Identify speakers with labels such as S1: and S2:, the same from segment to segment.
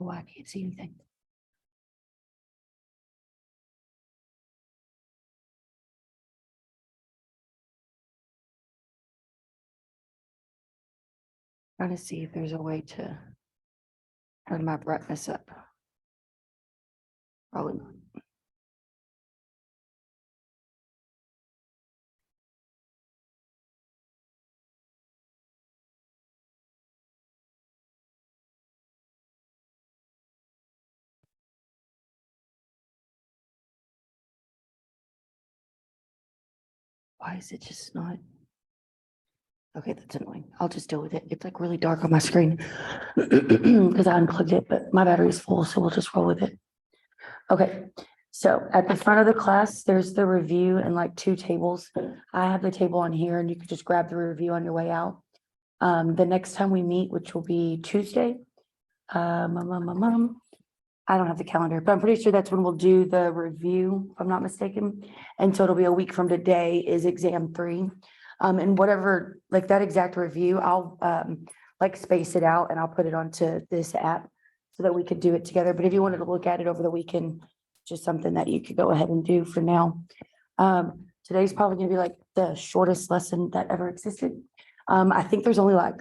S1: Oh, I can't see anything. Trying to see if there's a way to turn my brightness up. Probably not. Why is it just not? Okay, that's annoying. I'll just deal with it. It's like really dark on my screen because I unplugged it, but my battery is full, so we'll just roll with it. Okay, so at the front of the class, there's the review and like two tables. I have the table on here and you could just grab the review on your way out. The next time we meet, which will be Tuesday, I don't have the calendar, but I'm pretty sure that's when we'll do the review, if I'm not mistaken. And so it'll be a week from today is exam 3. And whatever, like that exact review, I'll like space it out and I'll put it onto this app so that we could do it together. But if you wanted to look at it over the weekend, just something that you could go ahead and do for now. Today's probably gonna be like the shortest lesson that ever existed. I think there's only like,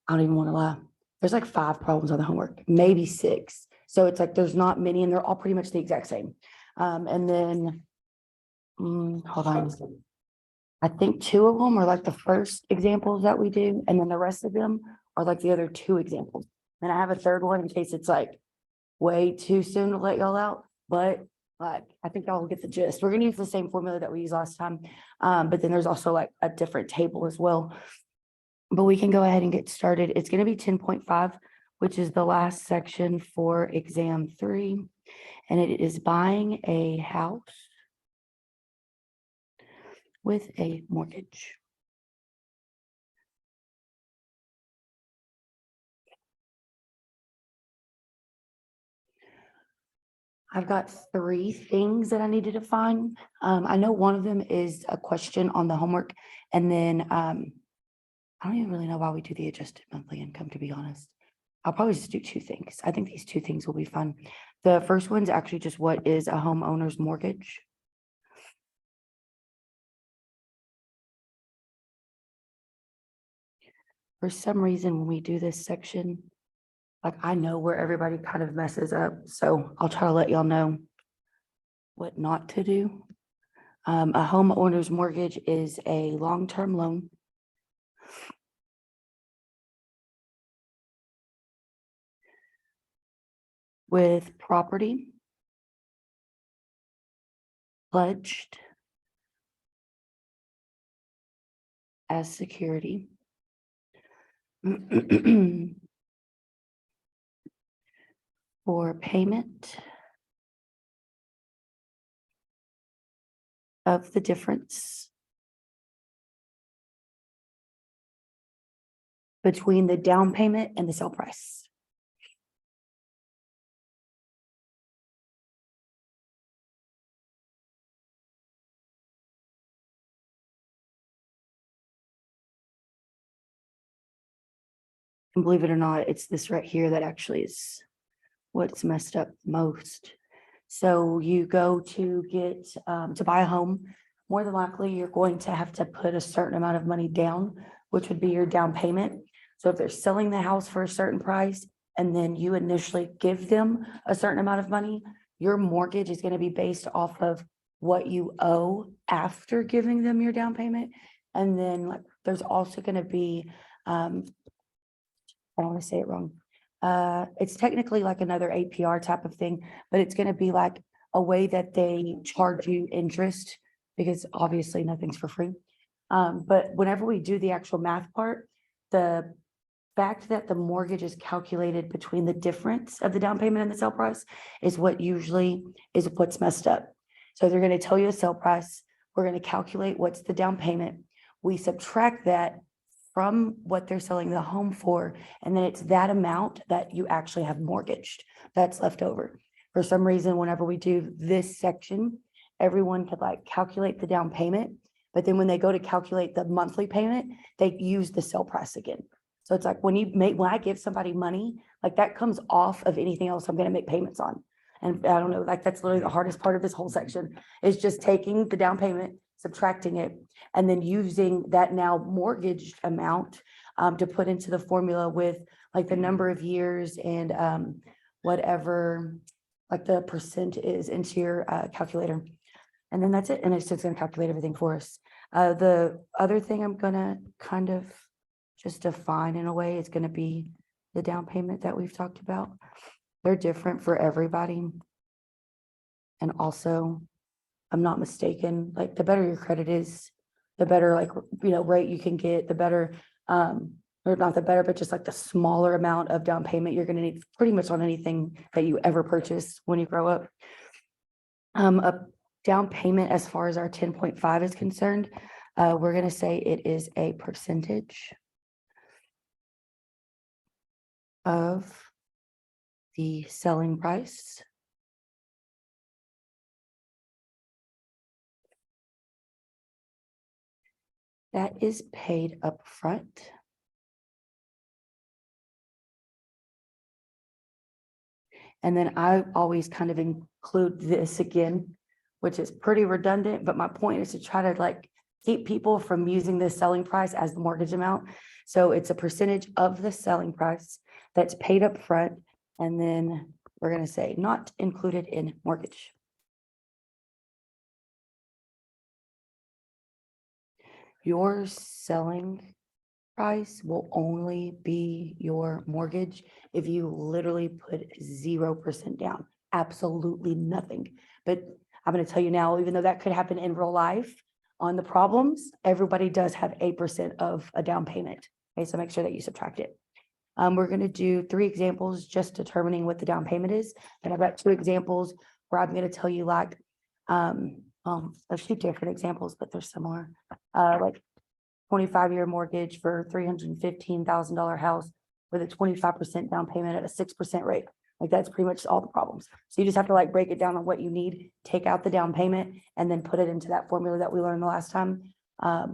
S1: I don't even want to lie. There's like 5 problems on the homework, maybe 6. So it's like, there's not many and they're all pretty much the exact same. And then, hold on. I think 2 of them are like the first examples that we do. And then the rest of them are like the other 2 examples. And I have a third one in case it's like way too soon to let y'all out, but like, I think y'all will get the gist. We're gonna use the same formula that we used last time. But then there's also like a different table as well. But we can go ahead and get started. It's gonna be 10.5, which is the last section for exam 3. And it is buying a house with a mortgage. I've got 3 things that I need to define. I know one of them is a question on the homework. And then I don't even really know why we do the adjusted monthly income, to be honest. I'll probably just do 2 things. I think these 2 things will be fun. The first one's actually just what is a homeowner's mortgage. For some reason, when we do this section, like I know where everybody kind of messes up. So I'll try to let y'all know what not to do. A homeowner's mortgage is a long-term loan with property pledged as security for payment of the difference between the down payment and the sale price. And believe it or not, it's this right here that actually is what's messed up most. So you go to get, to buy a home, more than likely you're going to have to put a certain amount of money down, which would be your down payment. So if they're selling the house for a certain price and then you initially give them a certain amount of money, your mortgage is going to be based off of what you owe after giving them your down payment. And then like, there's also going to be, I don't want to say it wrong. It's technically like another APR type of thing, but it's going to be like a way that they charge you interest because obviously nothing's for free. But whenever we do the actual math part, the fact that the mortgage is calculated between the difference of the down payment and the sale price is what usually is what's messed up. So they're going to tell you a sale price. We're going to calculate what's the down payment. We subtract that from what they're selling the home for. And then it's that amount that you actually have mortgaged that's left over. For some reason, whenever we do this section, everyone could like calculate the down payment, but then when they go to calculate the monthly payment, they use the sale price again. So it's like when I give somebody money, like that comes off of anything else I'm gonna make payments on. And I don't know, like that's literally the hardest part of this whole section is just taking the down payment, subtracting it, and then using that now mortgaged amount to put into the formula with like the number of years and whatever like the percent is into your calculator. And then that's it. And it's just gonna calculate everything for us. The other thing I'm gonna kind of just define in a way is gonna be the down payment that we've talked about. They're different for everybody. And also, I'm not mistaken, like the better your credit is, the better like, rate you can get, the better, or not the better, but just like the smaller amount of down payment you're gonna need pretty much on anything that you ever purchase when you grow up. A down payment as far as our 10.5 is concerned, we're gonna say it is a percentage of the selling price that is paid up front and then I always kind of include this again, which is pretty redundant, but my point is to try to like keep people from using the selling price as the mortgage amount. So it's a percentage of the selling price that's paid up front, and then we're gonna say not included in mortgage. Your selling price will only be your mortgage if you literally put 0% down, absolutely nothing. But I'm gonna tell you now, even though that could happen in real life on the problems, everybody does have 8% of a down payment. Okay, so make sure that you subtract it. We're gonna do 3 examples just determining what the down payment is. And I've got 2 examples where I'm gonna tell you like, there's 2 different examples, but they're similar. Like 25-year mortgage for $315,000 house with a 25% down payment at a 6% rate. Like that's pretty much all the problems. So you just have to like break it down on what you need, take out the down payment, and then put it into that formula that we learned the last time,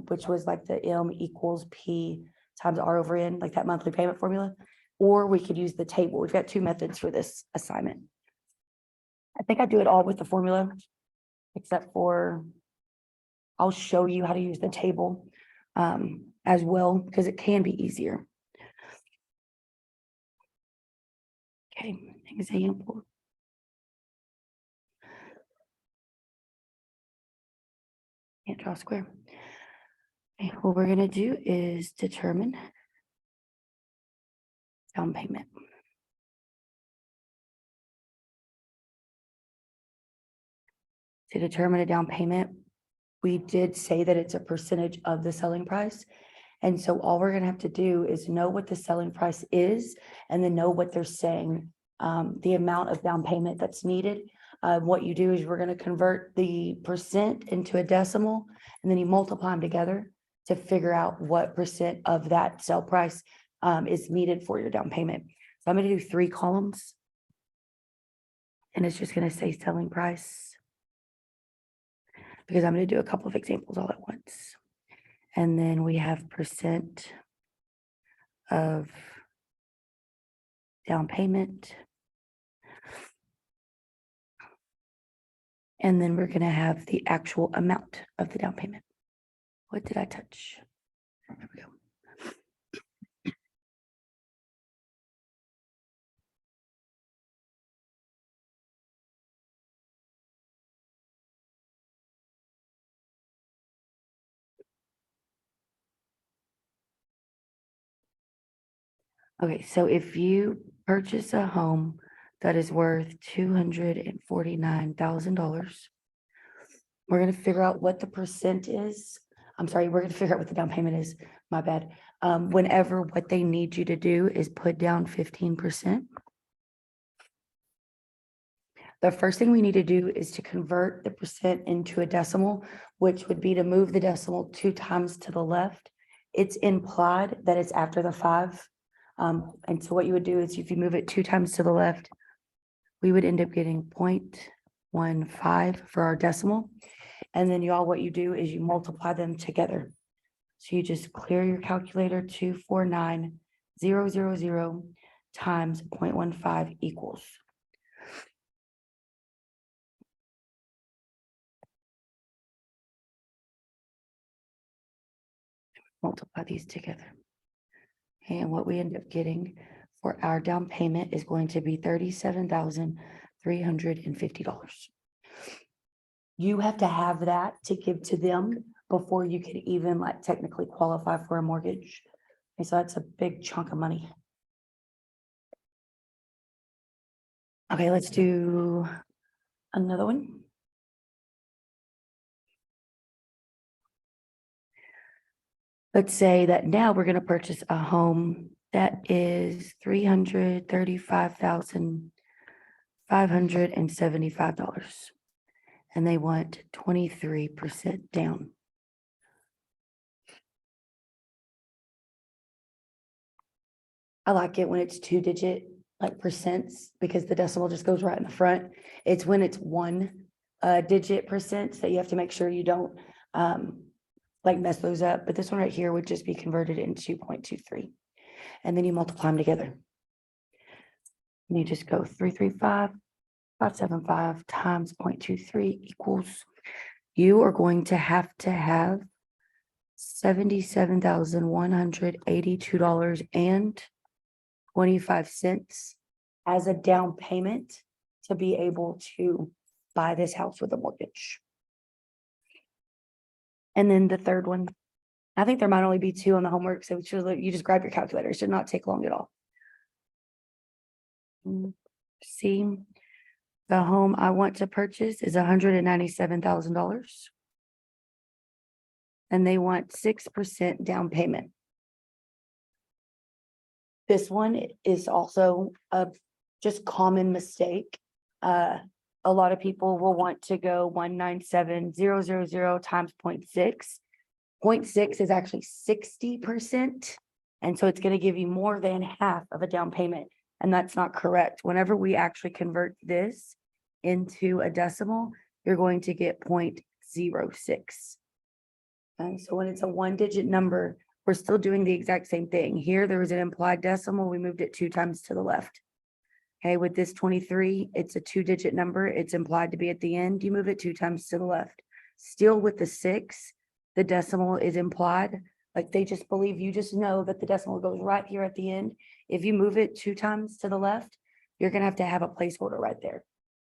S1: which was like the M equals P times R over N, like that monthly payment formula. Or we could use the table. We've got 2 methods for this assignment. I think I do it all with the formula, except for I'll show you how to use the table as well, because it can be easier. Okay, example. Can't draw a square. Okay, what we're gonna do is determine down payment. To determine a down payment, we did say that it's a percentage of the selling price. And so all we're gonna have to do is know what the selling price is and then know what they're saying, the amount of down payment that's needed. What you do is we're gonna convert the percent into a decimal and then you multiply them together to figure out what percent of that sale price is needed for your down payment. So I'm gonna do 3 columns. And it's just gonna say selling price, because I'm gonna do a couple of examples all at once. And then we have percent of down payment. And then we're gonna have the actual amount of the down payment. What did I touch? There we go. Okay, so if you purchase a home that is worth $249,000, we're gonna figure out what the percent is. I'm sorry, we're gonna figure out what the down payment is, my bad. Whenever what they need you to do is put down 15%. The first thing we need to do is to convert the percent into a decimal, which would be to move the decimal 2 times to the left. It's implied that it's after the 5. And so what you would do is if you move it 2 times to the left, we would end up getting 0.15 for our decimal. And then what you do is you multiply them together. So you just clear your calculator, 249 10.5 times 0.15 equals. Multiply these together. And what we end up getting for our down payment is going to be $37,350. You have to have that to give to them before you can even like technically qualify for a mortgage. And so that's a big chunk of money. Okay, let's do another one. Let's say that now we're going to purchase a home that is $335,575. And they want 23% down. I like it when it's 2-digit like percents because the decimal just goes right in the front. It's when it's 1-digit percents that you have to make sure you don't like mess those up. But this one right here would just be converted into 0.23. And then you multiply them together. And you just go 335,575 times 0.23 equals, you are going to have $77,182.25 as a down payment to be able to buy this house with a mortgage. And then the third one, I think there might only be 2 on the homework, so you just grab your calculator. It should not take long at all. See, the home I want to purchase is $197,000. And they want 6% down payment. This one is also a just common mistake. A lot of people will want to go 197,000 times 0.6. 0.6 is actually 60%. And so it's going to give you more than half of a down payment. And that's not correct. Whenever we actually convert this into a decimal, you're going to get 0.06. And so when it's a 1-digit number, we're still doing the exact same thing. Here, there was an implied decimal. We moved it 2 times to the left. Okay, with this 23, it's a 2-digit number. It's implied to be at the end. You move it 2 times to the left. Still with the 6, the decimal is implied. Like they just believe you just know that the decimal goes right here at the end. If you move it 2 times to the left, you're going to have a placeholder right there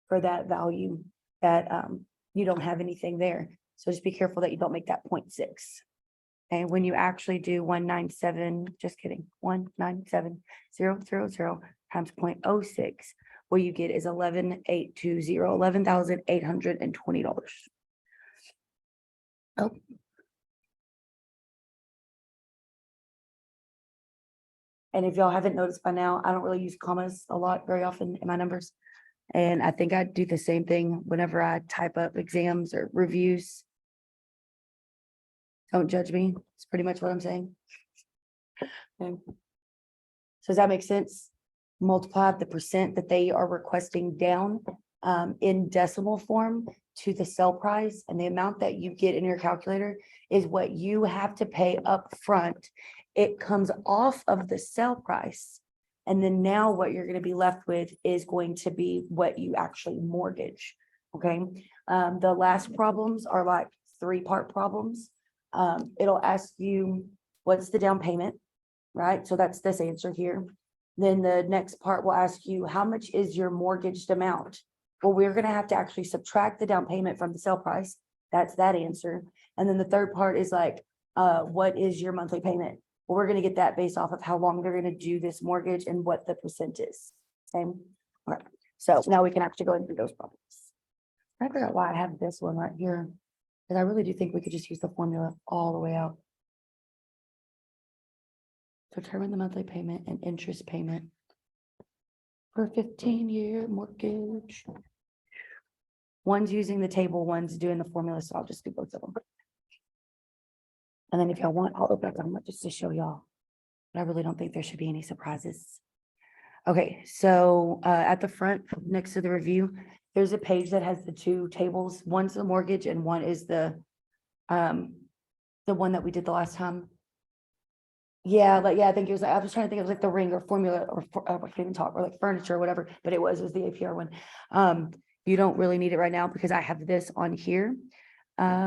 S1: for that value that you don't have anything there. So just be careful that you don't make that 0.6. And when you actually do 197,000 times 0.06, what you get is $11,820. Oh. And if y'all haven't noticed by now, I don't really use commas a lot very often in my numbers. And I think I do the same thing whenever I type up exams or reviews. Don't judge me. It's pretty much what I'm saying. Okay. So does that make sense? Multiply the percent that they are requesting down in decimal form to the sale price, and the amount that you get in your calculator is what you have to pay up front. It comes off of the sale price. And then now what you're going to be left with is going to be what you actually mortgage. Okay. The last problems are like 3-part problems. It'll ask you, what's the down payment, right? So that's this answer here. Then the next part will ask you, how much is your mortgaged amount? Well, we're going to have to actually subtract the down payment from the sale price. That's that answer. And then the third part is like, what is your monthly payment? Well, we're going to get that based off of how long they're going to do this mortgage and what the percent is. Okay. All right. So now we can actually go into those problems. I figure out why I have this one right here, because I really do think we could just use the formula all the way out. Determine the monthly payment and interest payment for a 15-year mortgage. One's using the table, one's doing the formula, so I'll just do both of them. And then if y'all want, I'll open up the homework just to show y'all. But I really don't think there should be any surprises. Okay, so at the front next to the review, there's a page that has the 2 tables. One's the mortgage and one is the one that we did the last time. Yeah, like, yeah, I think it was, I was trying to think of like the ring or formula or, I can't even talk, or like furniture or whatever, but it was the APR one. You don't really need it right now because I have this on here. What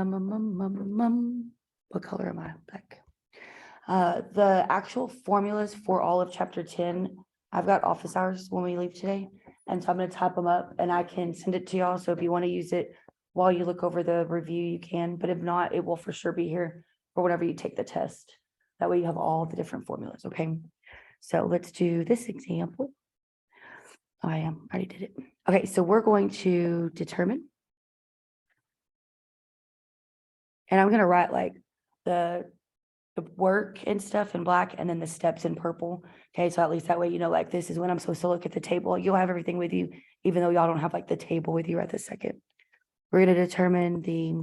S1: color am I? Black. The actual formulas for all of chapter 10, I've got office hours when we leave today. And so I'm gonna type them up and I can send it to y'all. So if you want to use it while you look over the review, you can, but if not, it will for sure be here for whenever you take the test. That way you have all the different formulas, okay? So let's do this example. I already did it. Okay, so we're going to determine. And I'm gonna write like the work and stuff in black and then the steps in purple. Okay, so at least that way, you know, like this is when I'm supposed to look at the table. You'll have everything with you, even though y'all don't have like the table with you right this second. We're gonna determine the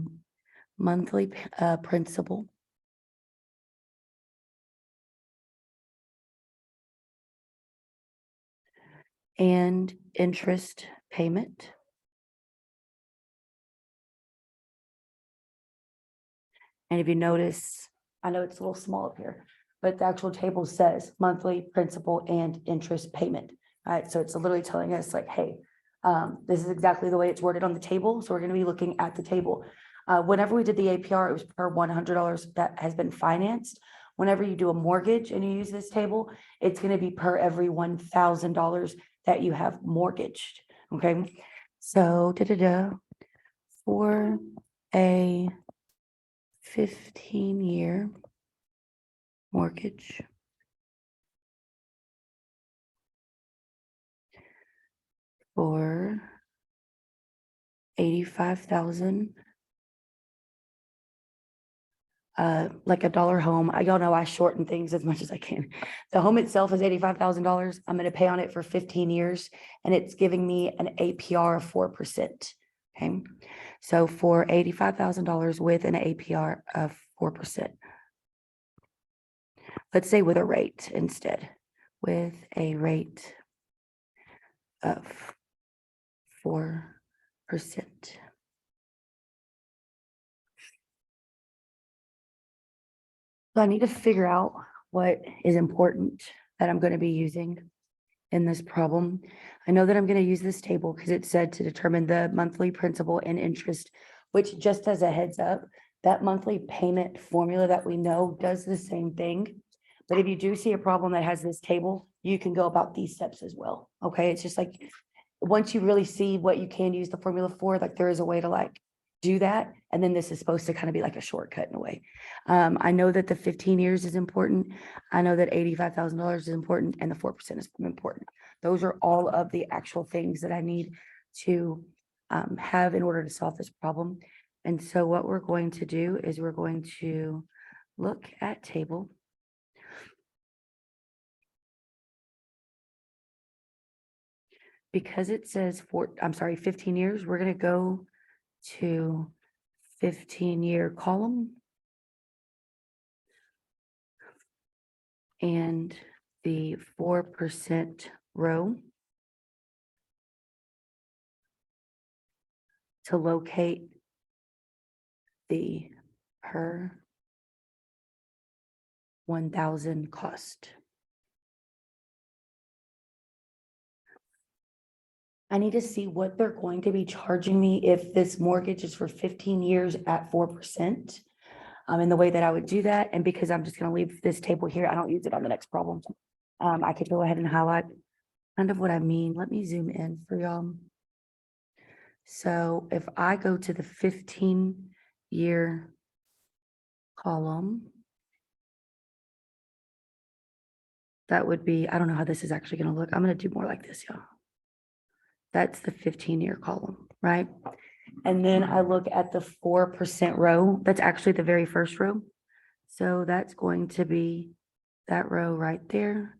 S1: monthly principal. And interest payment. And if you notice, I know it's a little small up here, but the actual table says monthly principal and interest payment. All right, so it's literally telling us like, hey, this is exactly the way it's worded on the table. So we're going to be looking at the table. Whenever we did the APR, it was per $100 that has been financed. Whenever you do a mortgage and you use this table, it's going to be per every $1,000 that you have mortgaged. Okay, so for a 15-year mortgage for 85,000, like a dollar home. Y'all know I shorten things as much as I can. The home itself is $85,000. I'm going to pay on it for 15 years and it's giving me an APR of 4%. Okay. So for $85,000 with an APR of 4%. Let's say with a rate instead, with a rate of 4%. So I need to figure out what is important that I'm going to be using in this problem. I know that I'm going to use this table because it said to determine the monthly principal and interest, which just as a heads up, that monthly payment formula that we know does the same thing. But if you do see a problem that has this table, you can go about these steps as well. Okay, it's just like, once you really see what you can use the formula for, like there is a way to like do that. And then this is supposed to kind of be like a shortcut in a way. I know that the 15 years is important. I know that $85,000 is important and the 4% is important. Those are all of the actual things that I need to have in order to solve this problem. And so what we're going to do is we're going to look at table. Because it says 15 years, we're going to go to 15-year column. And the 4% row to locate the per 1,000 cost. I need to see what they're going to be charging me if this mortgage is for 15 years at 4%. In the way that I would do that. And because I'm just going to leave this table here, I don't use it on the next problem. I could go ahead and highlight kind of what I mean. Let me zoom in for y'all. So if I go to the 15-year column, that would be, I don't know how this is actually going to look. I'm going to do more like this, y'all. That's the 15-year column, right? And then I look at the 4% row. That's actually the very first row. So that's going to be that row right there.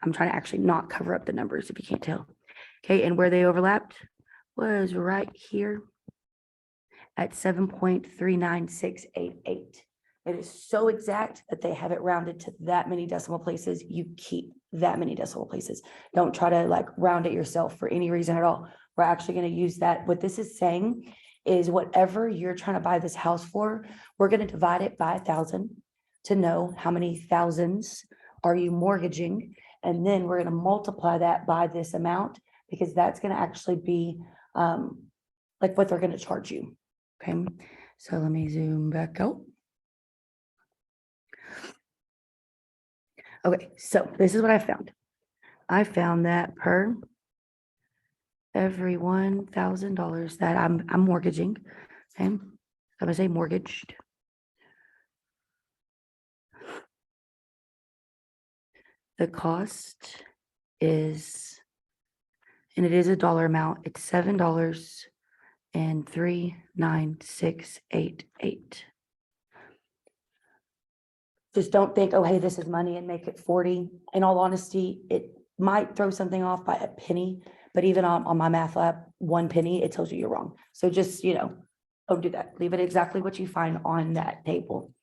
S1: I'm trying to actually not cover up the numbers if you can't tell. Okay, and where they overlapped was right here at 7.39688. It is so exact that they have it rounded to that many decimal places. You keep that many decimal places. Don't try to like round it yourself for any reason at all. We're actually going to use that. What this is saying is whatever you're trying to buy this house for, we're going to divide it by 1,000 to know how many thousands are you mortgaging? And then we're gonna multiply that by this amount, because that's gonna actually be like what they're gonna charge you. Okay, so let me zoom back out. Okay, so this is what I found. I found that per every $1,000 that I'm mortgaging, okay, I'm gonna say mortgaged. The cost is, and it is a dollar amount, it's $7.39688. Just don't think, oh, hey, this is money, and make it 40. In all honesty, it might throw something off by a penny, but even on my math lab, 1 penny, it tells you you're wrong. So just, don't do that. Leave it exactly what you find on that table.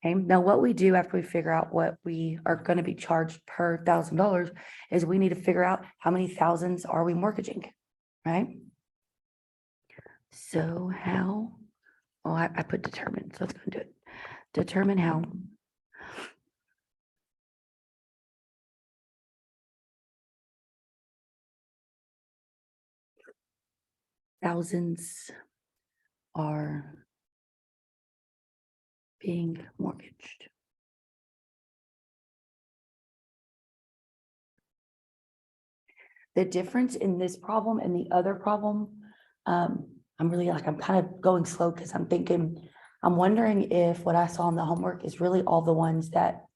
S1: Okay, now what we do after we figure out what we are going to be charged per $1,000 is we need to figure out how many thousands are we mortgaging, right? So how, oh, I put determine, so let's go and do it. Determine how thousands are being mortgaged. The difference in this problem and the other problem, I'm kind of going slow because I'm wondering if what I saw in the homework is really all the ones that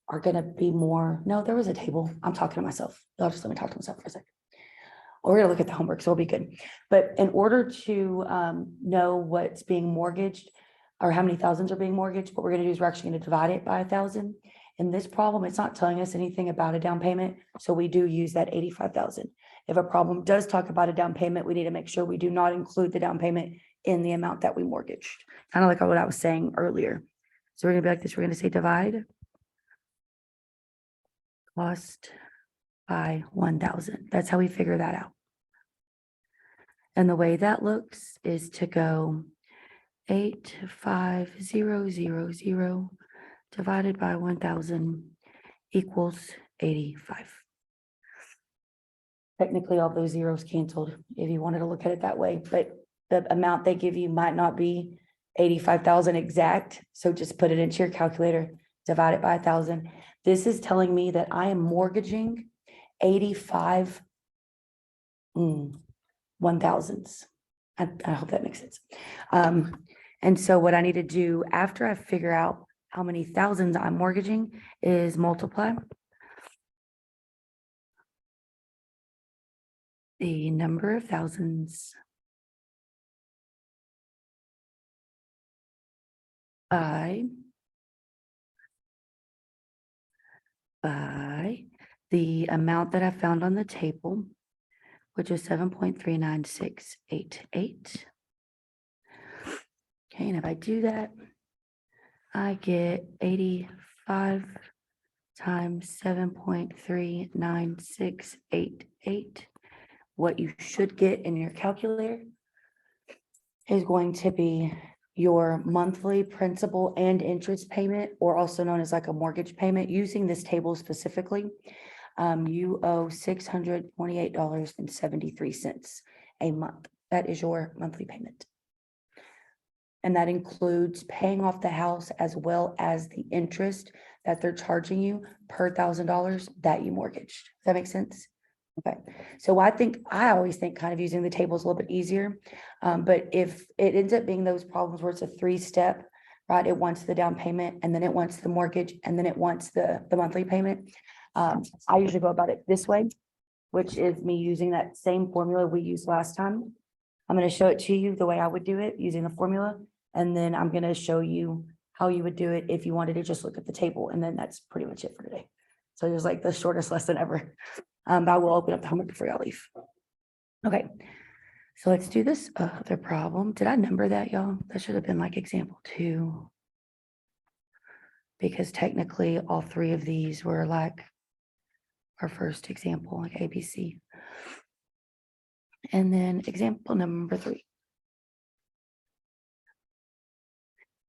S1: are going to be more. No, there was a table. I'm talking to myself. Y'all just let me talk to myself for a second. We're going to look at the homework, so it'll be good. But in order to know what's being mortgaged or how many thousands are being mortgaged, what we're going to do is we're actually going to divide it by 1,000. In this problem, it's not telling us anything about a down payment, so we do use that 85,000. If a problem does talk about a down payment, we need to make sure we do not include the down payment in the amount that we mortgaged. Kind of like what I was saying earlier. So we're going to be like this. We're going to say divide cost by 1,000. That's how we figure that out. And the way that looks is to go 85000 divided by 1,000 equals 85. Technically, all those zeros canceled if you wanted to look at it that way, but the amount they give you might not be 85,000 exact. So just put it into your calculator, divide it by 1,000. This is telling me that I am mortgaging 85 1,000s. I hope that makes sense. And so what I need to do after I figure out how many thousands I'm mortgaging is multiply the number of thousands by the amount that I found on the table, which is 7.39688. Okay, and if I do that, I get 85 times 7.39688. What you should get in your calculator is going to be your monthly principal and interest payment, or also known as like a mortgage payment. Using this table specifically, you owe $628.73 a month. That is your monthly payment. And that includes paying off the house as well as the interest that they're charging you per $1,000 that you mortgaged. Does that make sense? Okay, so I always think kind of using the tables a little bit easier. But if it ends up being those problems where it's a 3-step, right? It wants the down payment, and then it wants the mortgage, and then it wants the monthly payment. I usually go about it this way, which is me using that same formula we used last time. I'm going to show it to you the way I would do it using the formula. And then I'm going to show you how you would do it if you wanted to just look at the table. And then that's pretty much it for today. So it was like the shortest lesson ever. But I will open up the homework before y'all leave. Okay, so let's do this other problem. Did I number that, y'all? That should have been like example 2. Because technically all 3 of these were like our first example, like ABC. And then example number 3.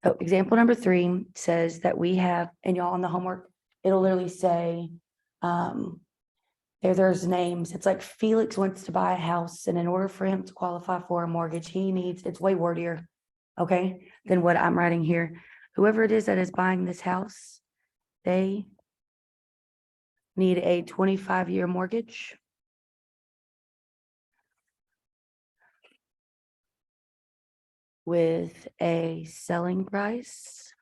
S1: So example number 3 says that we have, and y'all on the homework, it'll literally say, there's names. It's like Felix wants to buy a house, and in order for him to qualify for a mortgage, he needs, it's way wordier, okay, than what I'm writing here. Whoever it is that is buying this house, they need a 25-year mortgage with a selling price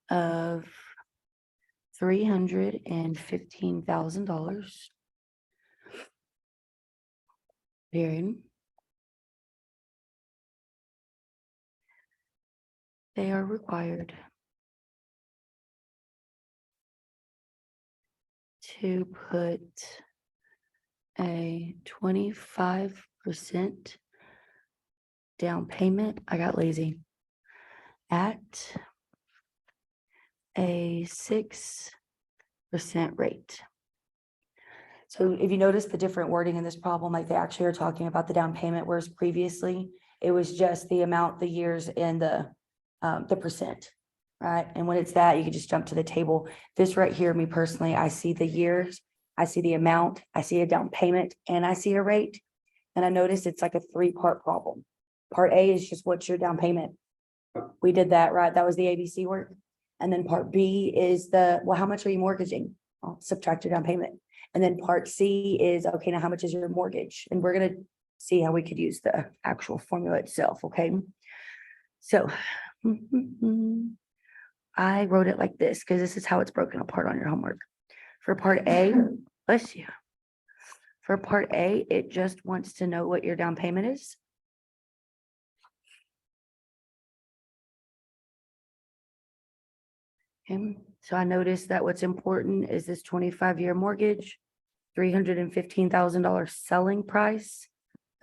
S1: of $315,000, period. They are required to put a 25% down payment. I got lazy. At a 6% rate. So if you notice the different wording in this problem, like they actually are talking about the down payment, whereas previously it was just the amount, the years, and the percent, right? And when it's that, you can just jump to the table. This right here, me personally, I see the years, I see the amount, I see a down payment, and I see a rate. And I notice it's like a 3-part problem. Part A is just what's your down payment. We did that, right? That was the ABC work. And then part B is well, how much are you mortgaging? I'll subtract your down payment. And then part C is, okay, now how much is your mortgage? And we're going to see how we could use the actual formula itself, okay? So I wrote it like this because this is how it's broken apart on your homework. For part A, bless you. For part A, it just wants to know what your down payment is. Okay, so I noticed that what's important is this 25-year mortgage, $315,000 selling price,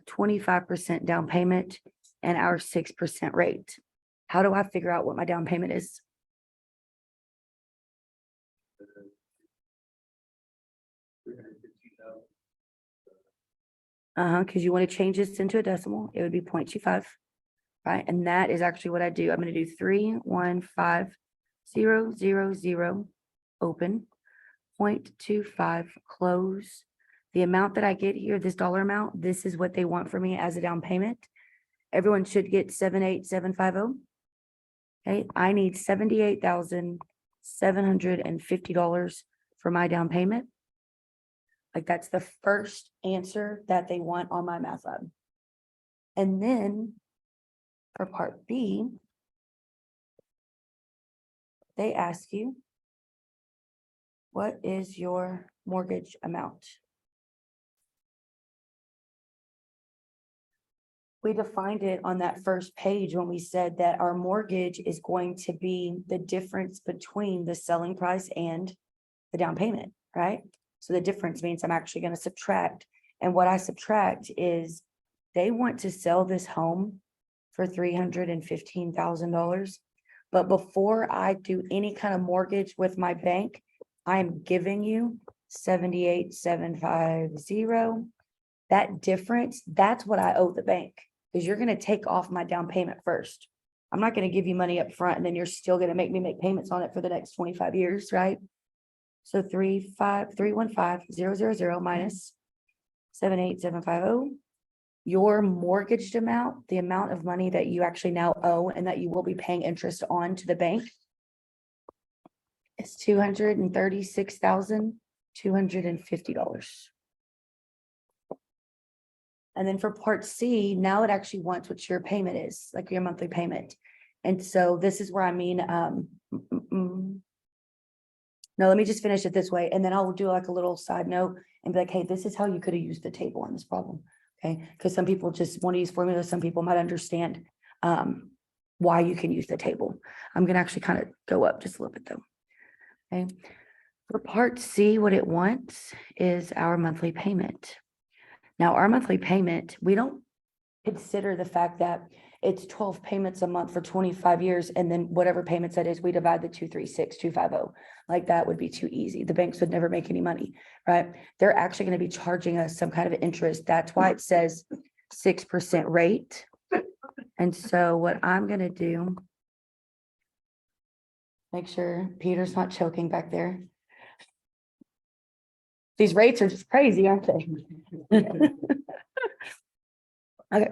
S1: 25% down payment, and our 6% rate. How do I figure out what my down payment is? Because you want to change this into a decimal, it would be 0.25, right? And that is actually what I do. I'm going to do 315,000 open, 0.25 close. The amount that I get here, this dollar amount, this is what they want for me as a down payment. Everyone should get 78750. Okay, I need $78,750 for my down payment. Like that's the first answer that they want on my math lab. And then for part B, they ask you, what is your mortgage amount? We defined it on that first page when we said that our mortgage is going to be the difference between the selling price and the down payment, right? So the difference means I'm actually going to subtract. And what I subtract is they want to sell this home for $315,000. But before I do any kind of mortgage with my bank, I'm giving you 78,750. That difference, that's what I owe the bank, because you're going to take off my down payment first. I'm not going to give you money up front and then you're still going to make me make payments on it for the next 25 years, right? So 315,000 minus 78,750. Your mortgaged amount, the amount of money that you actually now owe and that you will be paying interest on to the bank, is $236,250. And then for part C, now it actually wants what your payment is, like your monthly payment. And so this is where I mean, no, let me just finish it this way. And then I'll do like a little side note and be like, hey, this is how you could have used the table on this problem. Okay. Because some people just want to use formulas. Some people might understand why you can use the table. I'm going to actually kind of go up just a little bit though. Okay. For part C, what it wants is our monthly payment. Now, our monthly payment, we don't consider the fact that it's 12 payments a month for 25 years. And then whatever payments that is, we divide the 236,250. Like that would be too easy. The banks would never make any money, right? They're actually going to be charging us some kind of interest. That's why it says 6% rate. And so what I'm going to do Make sure Peter's not choking back there. These rates are just crazy, aren't they? Okay.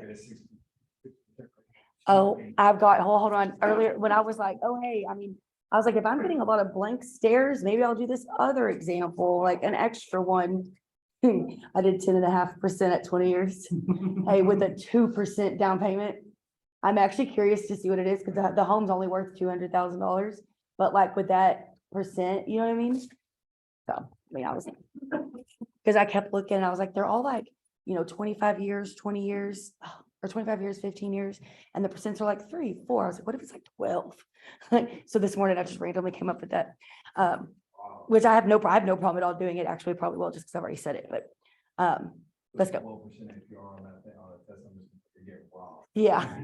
S1: Oh, I've got, hold on. Earlier, when I was like, oh, hey, I mean, I was like, if I'm getting a lot of blank stares, maybe I'll do this other example, like an extra one. I did 10.5% at 20 years. Hey, with a 2% down payment. I'm actually curious to see what it is because the home's only worth $200,000. But like with that percent, you know what I mean? So, I mean, I was, because I kept looking, and I was like, they're all like, 25 years, 20 years, or 25 years, 15 years. And the percents are like 3, 4. I was like, what if it's like 12? So this morning I just randomly came up with that. Which I have no problem at all doing it. Actually, probably will, just because I've already said it, but let's go. 12% APR on that thing, on a test, I'm just gonna get robbed. Yeah.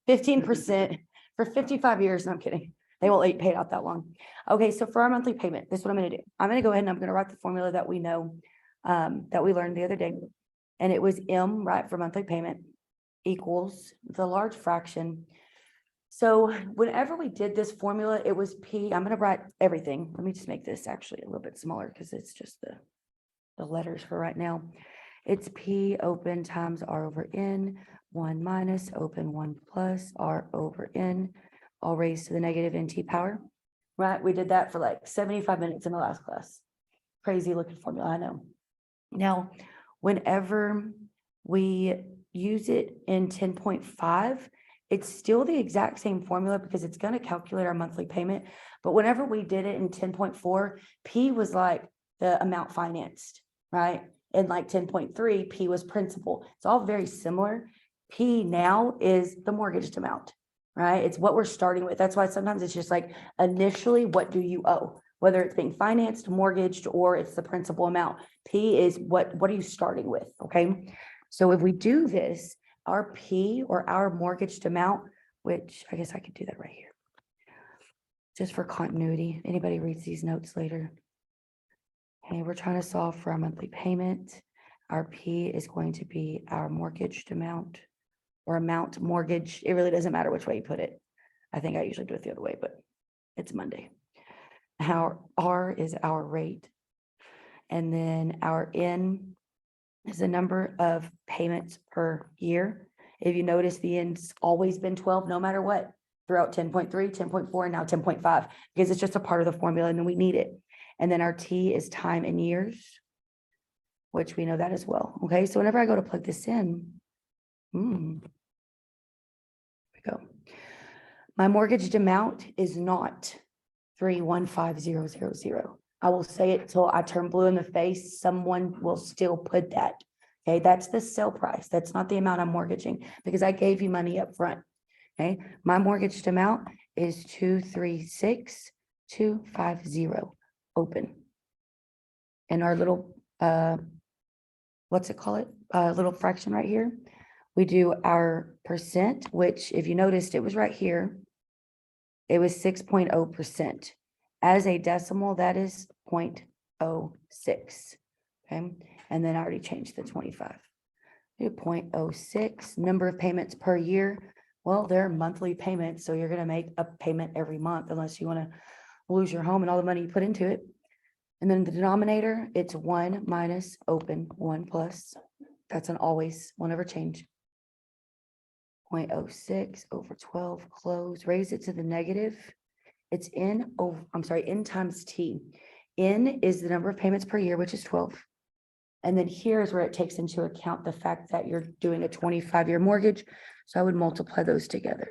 S1: 15% for 55 years. No, I'm kidding. They won't pay it out that long. Okay, so for our monthly payment, this is what I'm going to do. I'm going to go ahead and I'm going to write the formula that we know, that we learned the other day. And it was M, right, for monthly payment equals the large fraction. So whenever we did this formula, it was P. I'm going to write everything. Let me just make this actually a little bit smaller because it's just the letters for right now. It's P open times R over N, 1 minus open 1 plus R over N, all raised to the negative NT power, right? We did that for like 75 minutes in the last class. Crazy looking formula, I know. Now, whenever we use it in 10.5, it's still the exact same formula because it's going to calculate our monthly payment. But whenever we did it in 10.4, P was like the amount financed, right? And like 10.3, P was principal. It's all very similar. P now is the mortgaged amount, right? It's what we're starting with. That's why sometimes it's just like initially, what do you owe? Whether it's being financed, mortgaged, or it's the principal amount. P is what are you starting with, okay? So if we do this, our P or our mortgaged amount, which I guess I could do that right here, just for continuity. Anybody reads these notes later. Okay, we're trying to solve for our monthly payment. Our P is going to be our mortgaged amount or amount mortgage. It really doesn't matter which way you put it. I think I usually do it the other way, but it's Monday. Our R is our rate. And then our N is the number of payments per year. If you notice, the N's always been 12, no matter what, throughout 10.3, 10.4, and now 10.5, because it's just a part of the formula and then we need it. And then our T is time in years, which we know that as well. Okay, so whenever I go to plug this in, here we go. My mortgaged amount is not 315,000. I will say it till I turn blue in the face. Someone will still put that. Okay, that's the sale price. That's not the amount I'm mortgaging because I gave you money up front. Okay, my mortgaged amount is 236,250 open. And our little what's it call it? Little fraction right here. We do our percent, which if you noticed, it was right here. It was 6.0%. As a decimal, that is 0.06. Okay. And then I already changed the 25. 0.06. Number of payments per year. Well, they're monthly payments. So you're going to make a payment every month unless you want to lose your home and all the money you put into it. And then the denominator, it's 1 minus open 1 plus. That's an always, will never change. 0.06 over 12 close, raise it to the negative. It's N over, I'm sorry, N times T. N is the number of payments per year, which is 12. And then here is where it takes into account the fact that you're doing a 25-year mortgage. So I would multiply those together.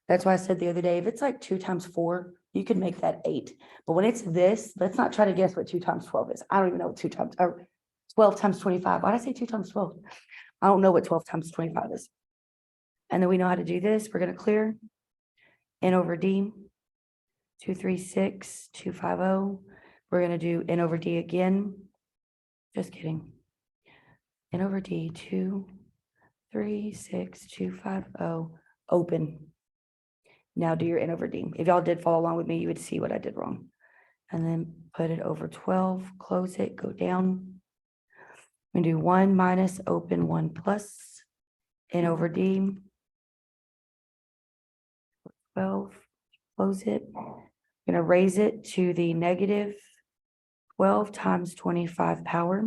S1: That's why I said the other day, if it's like 2 times 4, you can make that 8. But when it's this, let's not try to guess what 2 times 12 is. I don't even know what 2 times, or 12 times 25. Why did I say 2 times 12? I don't know what 12 times 25 is. And then we know how to do this. We're going to clear N over D, 236,250. We're going to do N over D again. Just kidding. N over D, 236,250, open. Now do your N over D. If y'all did follow along with me, you would see what I did wrong. And then put it over 12, close it, go down. We do 1 minus open 1 plus N over D. 12, close it. I'm gonna raise it to the negative 12 times 25 power.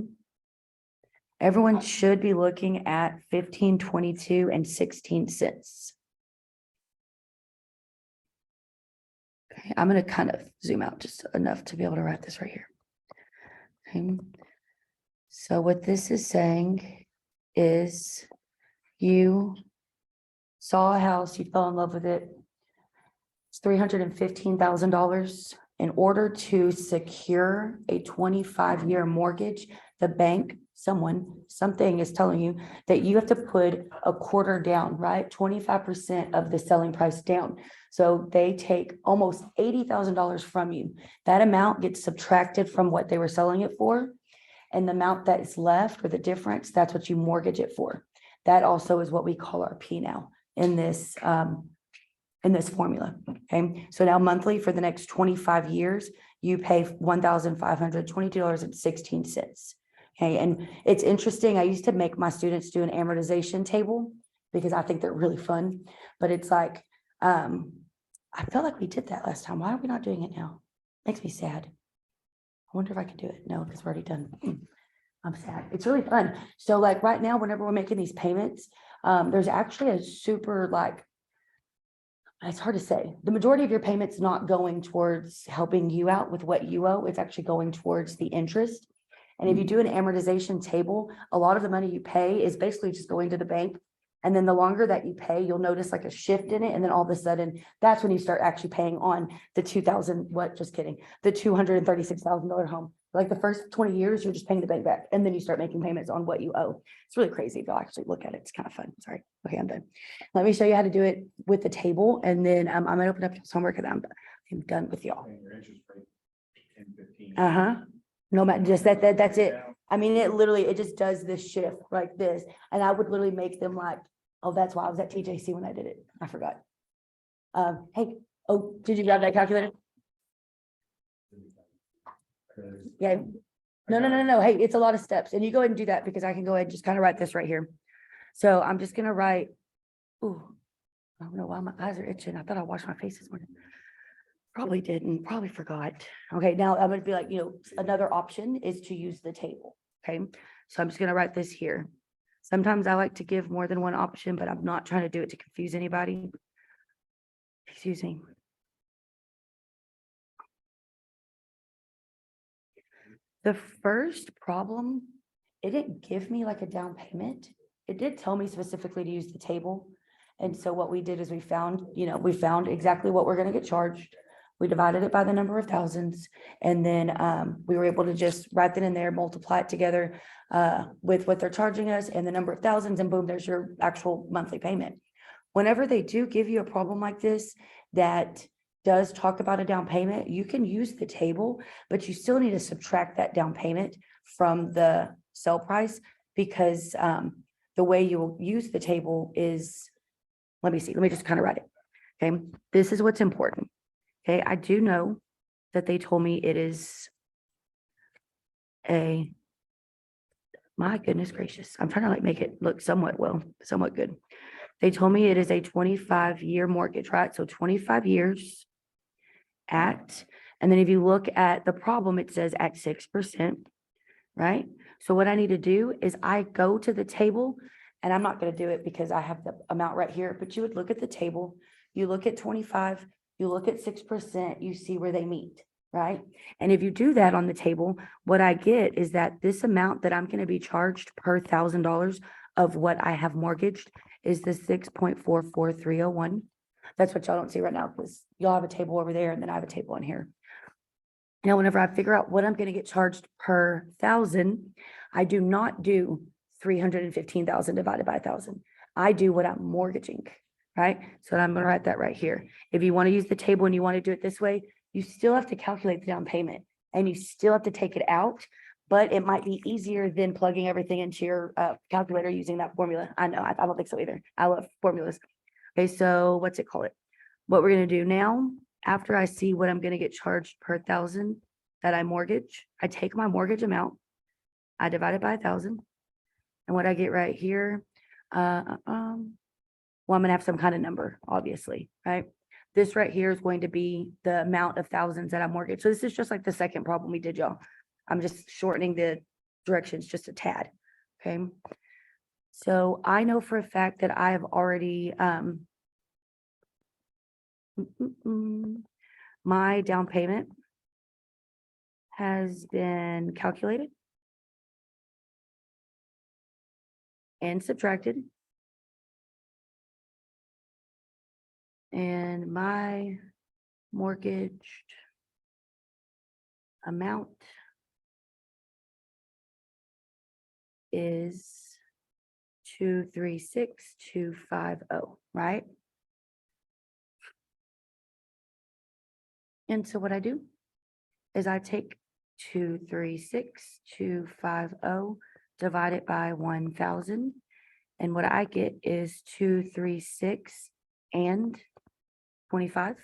S1: Everyone should be looking at 15.22 and 16 cents. Okay, I'm gonna kind of zoom out just enough to be able to write this right here. Okay. So what this is saying is you saw a house, you fell in love with it. It's $315,000. In order to secure a 25-year mortgage, the bank, something is telling you that you have to put a quarter down, right? 25% of the selling price down. So they take almost $80,000 from you. That amount gets subtracted from what they were selling it for. And the amount that is left, or the difference, that's what you mortgage it for. That also is what we call our P now in this formula. Okay, so now monthly for the next 25 years, you pay $1,522.16. Okay, and it's interesting. I used to make my students do an amortization table because I think they're really fun, but it's like, I felt like we did that last time. Why are we not doing it now? Makes me sad. I wonder if I can do it. No, because we're already done. I'm sad. It's really fun. So like right now, whenever we're making these payments, there's actually a super it's hard to say. The majority of your payments not going towards helping you out with what you owe. It's actually going towards the interest. And if you do an amortization table, a lot of the money you pay is basically just going to the bank. And then the longer that you pay, you'll notice like a shift in it. And then all of a sudden, that's when you start actually paying on the the $236,000 home. Like the first 20 years, you're just paying the bank back. And then you start making payments on what you owe. It's really crazy if you'll actually look at it. It's kind of fun. Sorry. Okay, I'm done. Let me show you how to do it with the table. And then I'm gonna open up your homework and I'm done with y'all. No matter, just that's it. I mean, it just does this shift like this. And I would literally make them like, oh, that's why I was at TJC when I did it. I forgot. Hey, oh, did you grab that calculator? Yeah. No. Hey, it's a lot of steps. And you go ahead and do that because I can go ahead and just kind of write this right here. So I'm just gonna write, ooh, I don't know why my eyes are itching. I thought I washed my face this morning. Probably didn't, probably forgot. Okay, now I'm gonna be like, another option is to use the table. Okay, so I'm just gonna write this here. Sometimes I like to give more than one option, but I'm not trying to do it to confuse anybody. Excuse me. The first problem, it didn't give me like a down payment. It did tell me specifically to use the table. And so what we did is we found exactly what we're gonna get charged. We divided it by the number of thousands, and then we were able to just write that in there, multiply it together with what they're charging us and the number of thousands, and boom, there's your actual monthly payment. Whenever they do give you a problem like this that does talk about a down payment, you can use the table, but you still need to subtract that down payment from the sell price because the way you will use the table is, let me just kind of write it. Okay, this is what's important. Okay, I do know that they told me it is my goodness gracious, I'm trying to like make it look somewhat good. They told me it is a 25-year mortgage, right? So 25 years and then if you look at the problem, it says at 6%, right? So what I need to do is I go to the table, and I'm not going to do it because I have the amount right here, but you would look at the table, you look at 25, you look at 6%, you see where they meet, right? And if you do that on the table, what I get is that this amount that I'm going to be charged per $1,000 of what I have mortgaged is the 6.44301. That's what y'all don't see right now because y'all have a table over there and then I have a table in here. Now, whenever I figure out what I'm going to get charged per 1,000, I do not do 315,000 divided by 1,000. I do what I'm mortgaging, right? So I'm going to write that right here. If you want to use the table and you want to do it this way, you still have to calculate the down payment and you still have to take it out, but it might be easier than plugging everything into your calculator using that formula. I know, I don't think so either. I love formulas. Okay, so what's it called? What we're going to do now, after I see what I'm going to get charged per 1,000 that I mortgage, I take my mortgage amount, I divide it by 1,000. And what I get right here, well, I'm going to have some kind of number, obviously, right? this right here is going to be the amount of thousands that I mortgage. So this is just like the second problem we did, y'all. I'm just shortening the directions just a tad, okay? So I know for a fact that I have already, my down payment has been calculated and subtracted. And my mortgaged amount is 236,250, right? And so what I do is I take 236,250, divide it by 1,000. And what I get is 236 and 25,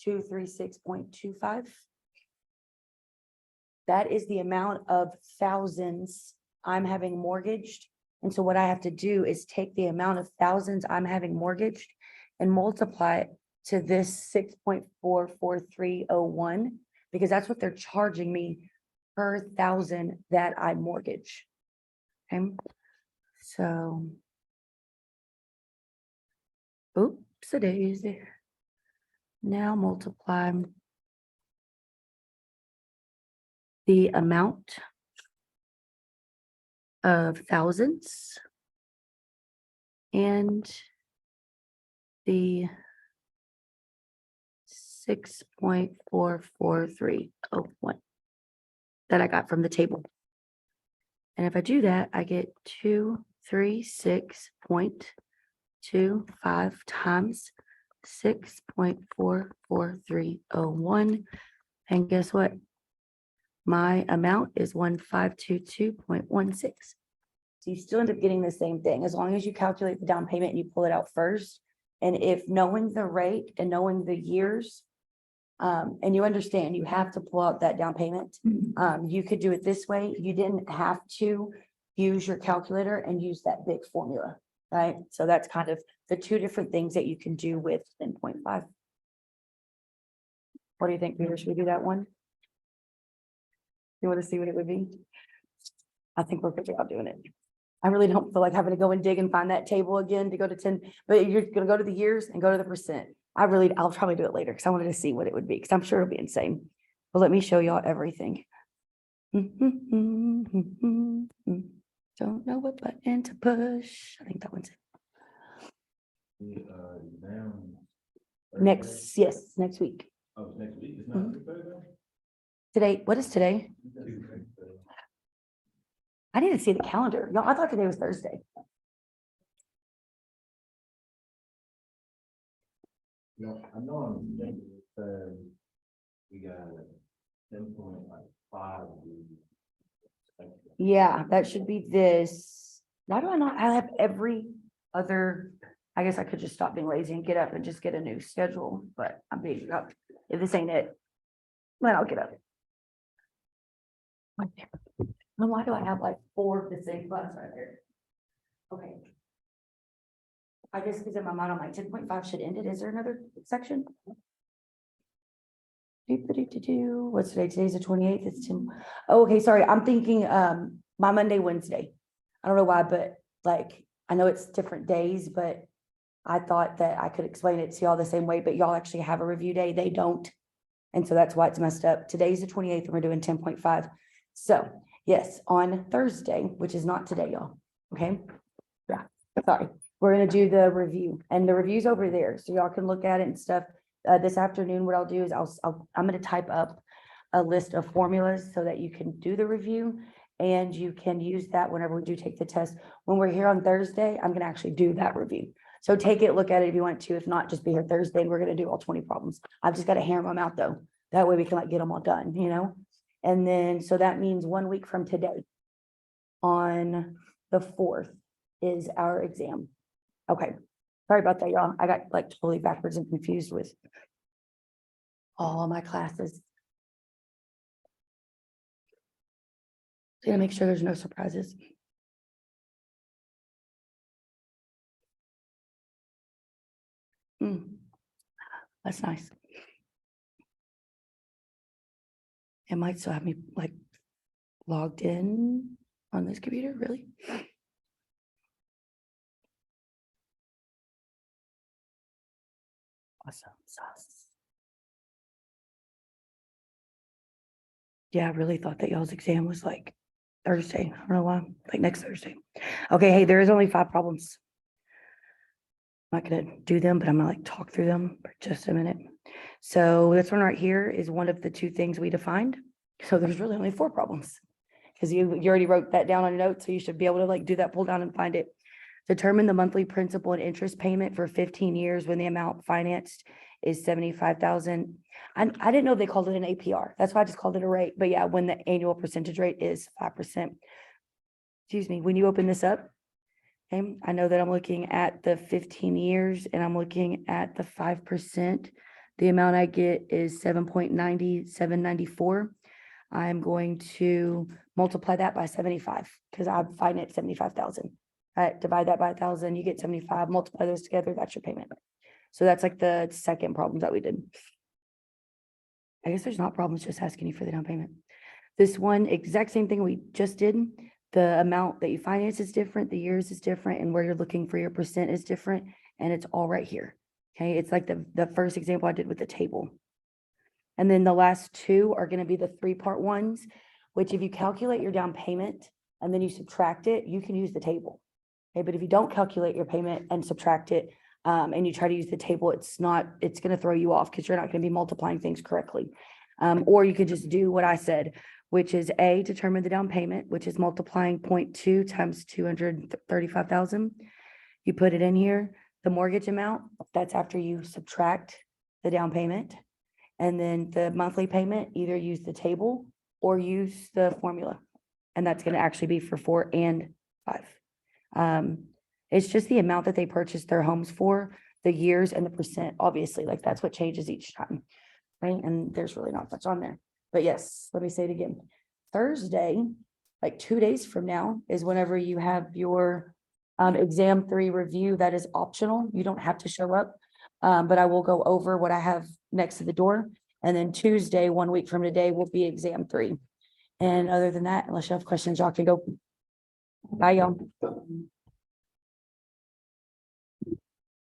S1: 236.25. That is the amount of thousands I'm having mortgaged. And so what I have to do is take the amount of thousands I'm having mortgaged and multiply it to this 6.44301, because that's what they're charging me per thousand that I mortgage. Okay, so, oops, a daisy. Now multiply the amount of thousands and the 6.44301 that I got from the table. And if I do that, I get 236.25 times 6.44301. And guess what? My amount is 1522.16. So you still end up getting the same thing as long as you calculate the down payment and you pull it out first. And if knowing the rate and knowing the years, and you understand you have to pull out that down payment, you could do it this way. You didn't have to use your calculator and use that big formula, right? So that's kind of the two different things that you can do with 10.5. What do you think, Peter? Should we do that one? You want to see what it would be? I think we're good about doing it. I really don't feel like having to go and dig and find that table again to go to 10, but you're going to go to the years and go to the percent. I'll probably do it later because I wanted to see what it would be, because I'm sure it'll be insane. But let me show y'all everything. Don't know what button to push. I think that one's it. Next week.
S2: Oh, next week. It's not
S1: Today, what is today? I need to see the calendar. No, I thought today was Thursday.
S2: No, I know we got 10.5.
S1: Yeah, that should be this. Why do I not? I have every other, I guess I could just stop being lazy and get up and just get a new schedule, but I'm being up. If this ain't it, then I'll get up. And why do I have like 4 of the same class right there? Okay. I guess because in my mind, I'm like 10.5 should end it. Is there another section? What's today? Today's the 28th. It's 10. Oh, okay, sorry. I'm thinking my Monday, Wednesday. I don't know why, but like I know it's different days, but I thought that I could explain it to y'all the same way, but y'all actually have a review day. They don't. And so that's why it's messed up. Today's the 28th and we're doing 10.5. So yes, on Thursday, which is not today, y'all. Okay. Yeah, sorry. We're going to do the review, and the review's over there. So y'all can look at it and stuff. This afternoon, what I'll do is I'm going to type up a list of formulas so that you can do the review, and you can use that whenever we do take the test. When we're here on Thursday, I'm going to actually do that review. So take it, look at it if you want to. If not, just be here Thursday. We're going to do all 20 problems. I've just got to hammer them out though. That way we can like get them all done, you know? And then, so that means 1 week from today, on the 4th, is our exam. Okay. Sorry about that, y'all. I got like totally backwards and confused with all my classes. Gonna make sure there's no surprises. That's nice. It might still have me like logged in on this computer, really? Awesome sauce. Yeah, I really thought that y'all's exam was like Thursday. I don't know why, like next Thursday. Okay, hey, there is only 5 problems. I'm not gonna do them, but I'm gonna like talk through them for just a minute. So this one right here is one of the 2 things we defined. So there's really only 4 problems. Because you already wrote that down on your notes, so you should be able to like do that pull down and find it. Determine the monthly principal and interest payment for 15 years when the amount financed is 75,000. I didn't know they called it an APR. That's why I just called it a rate. But yeah, when the annual percentage rate is 5%. Excuse me, when you open this up, okay, I know that I'm looking at the 15 years and I'm looking at the 5%. The amount I get is 7.9794. I'm going to multiply that by 75 because I'm finding it 75,000. Divide that by 1,000, you get 75, multiply those together, that's your payment. So that's like the second problem that we did. I guess there's not problems just asking you for the down payment. This one, exact same thing we just did. The amount that you finance is different, the years is different, and where you're looking for your percent is different, and it's all right here. Okay, it's like the first example I did with the table. And then the last 2 are going to be the 3-part ones, which if you calculate your down payment and then you subtract it, you can use the table. Okay, but if you don't calculate your payment and subtract it, and you try to use the table, it's going to throw you off because you're not going to be multiplying things correctly. Or you could just do what I said, which is A, determine the down payment, which is multiplying 0.2 times 235,000. You put it in here, the mortgage amount, that's after you subtract the down payment. And then the monthly payment, either use the table or use the formula. And that's going to actually be for 4 and 5. It's just the amount that they purchased their homes for, the years and the percent, obviously, like that's what changes each time. Right. And there's really not much on there. But yes, let me say it again. Thursday, like 2 days from now, is whenever you have your exam 3 review. That is optional. You don't have to show up. But I will go over what I have next to the door. And then Tuesday, 1 week from today, will be exam 3. And other than that, unless you have questions, y'all can go. Bye, y'all.